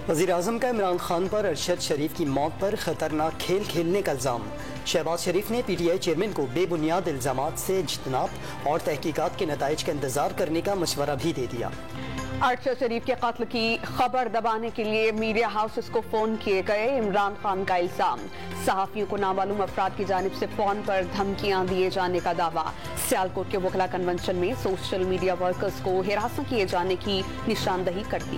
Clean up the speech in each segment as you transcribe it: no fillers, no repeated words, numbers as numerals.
وزیراعظم کا عمران خان پر ارشد شریف کی موت پر خطرناک کھیل کھیلنے کا الزام۔ شہباز شریف نے پی ٹی آئی چیئرمین کو بے بنیاد الزامات سے اجتناب اور تحقیقات کے نتائج کا انتظار کرنے کا مشورہ بھی دے دیا۔ ارشد شریف کے قتل کی خبر دبانے کے لیے میڈیا ہاؤسز کو فون کیے گئے، عمران خان کا الزام۔ صحافیوں کو نامعلوم افراد کی جانب سے فون پر دھمکیاں دیے جانے کا دعویٰ۔ سیالکوٹ کے وکلا کنونشن میں سوشل میڈیا ورکرز کو ہراساں کیے جانے کی نشاندہی کر دی۔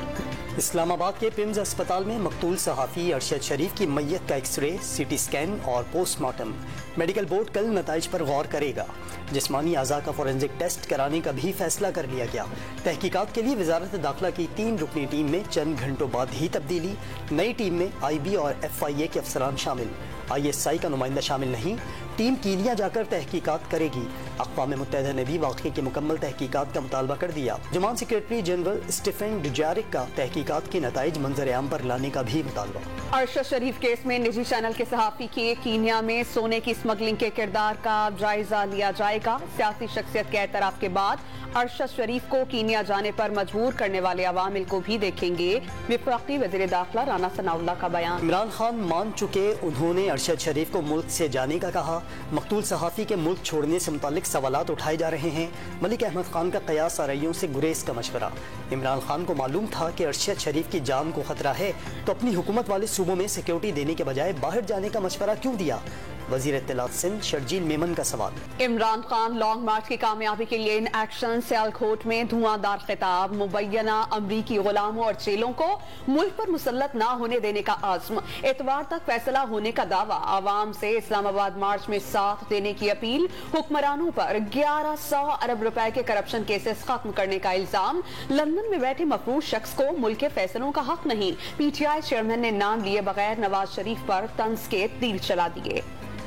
اسلام آباد کے پیمز اسپتال میں مقتول صحافی ارشد شریف کی میت کا X ray, C T scan اور پوسٹ مارٹم۔ میڈیکل بورڈ کل نتائج پر غور کرے گا۔ جسمانی اعضاء کا فورینزک ٹیسٹ کرانے کا بھی فیصلہ کر لیا گیا۔ تحقیقات کے لیے وزارت داخلہ کی 3 رکنی ٹیم میں چند گھنٹوں بعد ہی تبدیلی۔ نئی ٹیم میں آئی بی اور ایف آئی اے کے افسران شامل، آئی ایس آئی کا نمائندہ شامل نہیں۔ ٹیم کینیا جا کر تحقیقات کرے گی۔ اقوام متحدہ نے بھی واقعے کی مکمل تحقیقات کا مطالبہ کر دیا۔ جمان سیکریٹری جنرل اسٹیفن ڈوجارک کا تحقیقات کے نتائج منظر عام پر لانے کا بھی مطالبہ۔ ارشد شریف کیس میں نجی چینل کے صحافی کے کینیا میں سونے کی اسمگلنگ کے کردار کا جائزہ لیا جائے گا۔ سیاسی شخصیت کے اعتراف کے بعد ارشد شریف کو کینیا جانے پر مجبور کرنے والے عوامل کو بھی دیکھیں گے۔ وفاقی وزیر داخلہ رانا ثناء اللہ کا بیان۔ عمران خان مان چکے، انہوں نے ارشد شریف کو ملک سے جانے کا کہا۔ مقتول صحافی کے ملک چھوڑنے سے متعلق سوالات اٹھائے جا رہے ہیں۔ ملک احمد خان کا قیاس آرائیوں سے گریز کا مشورہ۔ عمران خان کو معلوم تھا کہ ارشد شریف کی جان کو خطرہ ہے تو اپنی حکومت والے صوبوں میں سیکیورٹی دینے کے بجائے باہر جانے کا مشورہ کیوں دیا؟ وزیر اطلاعات سندھ شرجیل میمن کا سوال۔ عمران خان لانگ مارچ کی کامیابی کے لیے ان ایکشن، سیالکوٹ میں دھواں دار خطاب، مبینہ امریکی غلاموں اور جیلوں کو ملک پر مسلط نہ ہونے دینے کا عزم، اتوار تک فیصلہ ہونے کا دعویٰ، عوام سے اسلام آباد مارچ میں ساتھ دینے کی اپیل، حکمرانوں پر 1100 ارب روپے کے کرپشن کیسز ختم کرنے کا الزام، لندن میں بیٹھے مفروض شخص کو ملک کے فیصلوں کا حق نہیں، پی ٹی آئی چیئرمین نے نام لیے بغیر نواز شریف پر طنز کے تیر چلا دیے۔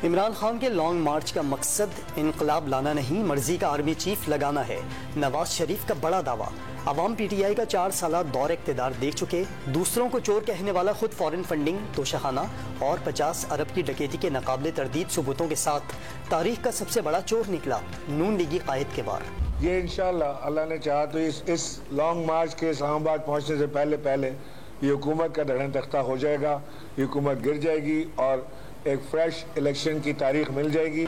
عمران خان کے لانگ مارچ کا مقصد انقلاب لانا نہیں، مرضی کا آرمی چیف لگانا ہے، نواز شریف کا بڑا دعویٰ۔ عوام پی ٹی آئی کا 4 سالہ دور اقتدار دیکھ چکے، دوسروں کو چور کہنے والا خود فورن فنڈنگ، توشخانہ اور 50 ارب کی ڈکیتی کے ناقابل تردید ثبوتوں کے ساتھ تاریخ کا سب سے بڑا چور نکلا، نون لیگی قائد کے وار۔ یہ انشاءاللہ اللہ نے چاہا تو اس لانگ مارچ کے اسلام آباد پہنچنے سے پہلے یہ حکومت کا دھڑن تختہ ہو جائے گا، یہ حکومت گر جائے گی اور ایک فریش الیکشن کی تاریخ مل جائے گی۔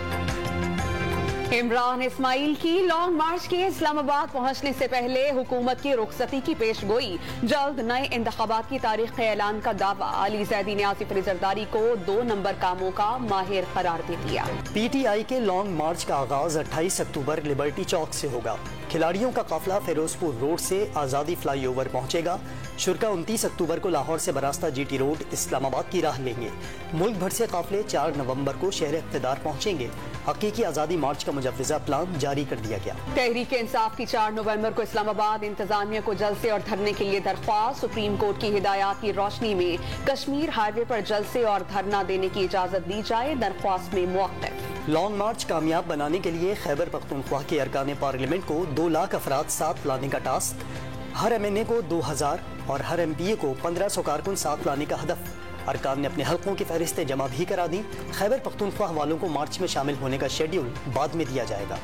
عمران اسماعیل کی لانگ مارچ کے اسلام آباد پہنچنے سے پہلے حکومت کی رخصتی کی پیش گوئی، جلد نئے انتخابات کی تاریخ کے اعلان کا دعویٰ۔ علی زیدی نے آصف علی زرداری کو 2 نمبر کاموں کا ماہر قرار دے دیا۔ پی ٹی آئی کے لانگ مارچ کا آغاز 28 اکتوبر لبرٹی چوک سے ہوگا۔ کھلاڑیوں کا قافلہ فیروز پور روڈ سے آزادی فلائی اوور پہنچے گا۔ شرکا 29 اکتوبر کو لاہور سے براستہ جی ٹی روڈ اسلام آباد کی راہ لیں گے۔ ملک بھر سے قافلے 4 نومبر کو شہر اقتدار پہنچیں گے۔ حقیقی آزادی مارچ کا مجوزہ پلان جاری کر دیا گیا۔ تحریک انصاف کی 4 نومبر کو اسلام آباد انتظامیہ کو جلسے اور دھرنے کے لیے درخواست، سپریم کورٹ کی ہدایات کی روشنی میں کشمیر ہائی وے پر جلسے اور دھرنا دینے کی اجازت دی جائے، درخواست میں موقف۔ لانگ مارچ کامیاب بنانے کے لیے خیبر پختونخوا کے ارکان پارلیمنٹ کو 2 لاکھ افراد ساتھ لانے کا ٹاسک، ہر ایم این اے کو 2000 اور ہر ایم پی اے کو 1500 کارکن ساتھ لانے کا ہدف۔ ارکان نے اپنے حلقوں کی فہرستیں جمع بھی کرا دی۔ خیبر پختونخوا والوں کو مارچ میں شامل ہونے کا شیڈیول بعد میں دیا جائے گا۔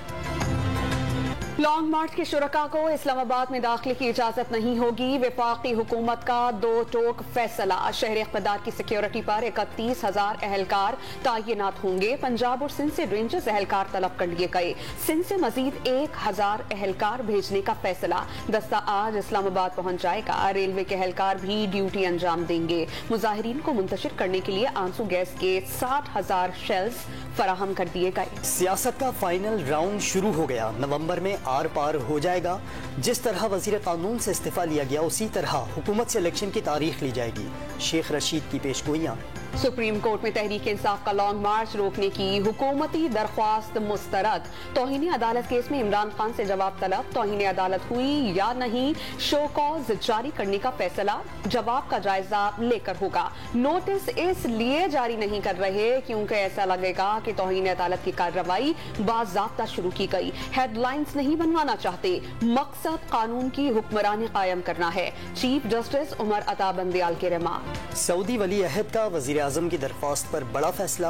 لانگ مارچ کے شرکاء کو اسلام آباد میں داخلے کی اجازت نہیں ہوگی، وفاقی حکومت کا 2 ٹوک فیصلہ، شہر اقتدار کی سیکیورٹی پر 31,000 اہلکار تعینات ہوں گے۔ پنجاب اور سندھ سے رینجرز اہلکار طلب کر لیے گئے، سندھ سے مزید 1000 اہلکار بھیجنے کا فیصلہ۔ دستہ آج اسلام آباد پہنچ جائے گا، ریلوے کے اہلکار بھی ڈیوٹی انجام دیں گے۔ مظاہرین کو منتشر کرنے کے لیے آنسو گیس کے 60,000 شیلز فراہم کر دیے گئے۔ سیاست کا فائنل راؤنڈ شروع ہو گیا، نومبر میں آر پار ہو جائے گا۔ جس طرح وزیر قانون سے استعفیٰ لیا گیا اسی طرح حکومت سے الیکشن کی تاریخ لی جائے گی، شیخ رشید کی پیش گوئیاں۔ سپریم کورٹ میں تحریک انصاف کا لانگ مارچ روکنے کی حکومتی درخواست مسترد، توہین عدالت کیس میں عمران خان سے جواب طلب، توہین عدالت ہوئی یا نہیں، شو کاز جاری کرنے کا فیصلہ جواب کا جائزہ لے کر ہوگا۔ نوٹس اس لیے جاری نہیں کر رہے کیونکہ ایسا لگے گا کہ توہین عدالت کی کارروائی باضابطہ شروع کی گئی، ہیڈ لائنز نہیں بنوانا چاہتے، مقصد قانون کی حکمرانی قائم کرنا ہے، چیف جسٹس عمر عطا بندیال کے ریمارک۔ سعودی ولی عہد کا وزیر اعظم کی درخواست پر بڑا فیصلہ،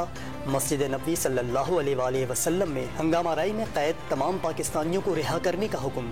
مسجد نبوی صلی اللہ علیہ وآلہ وسلم میں ہنگامہ آرائی میں قید تمام پاکستانیوں کو رہا کرنے کا حکم،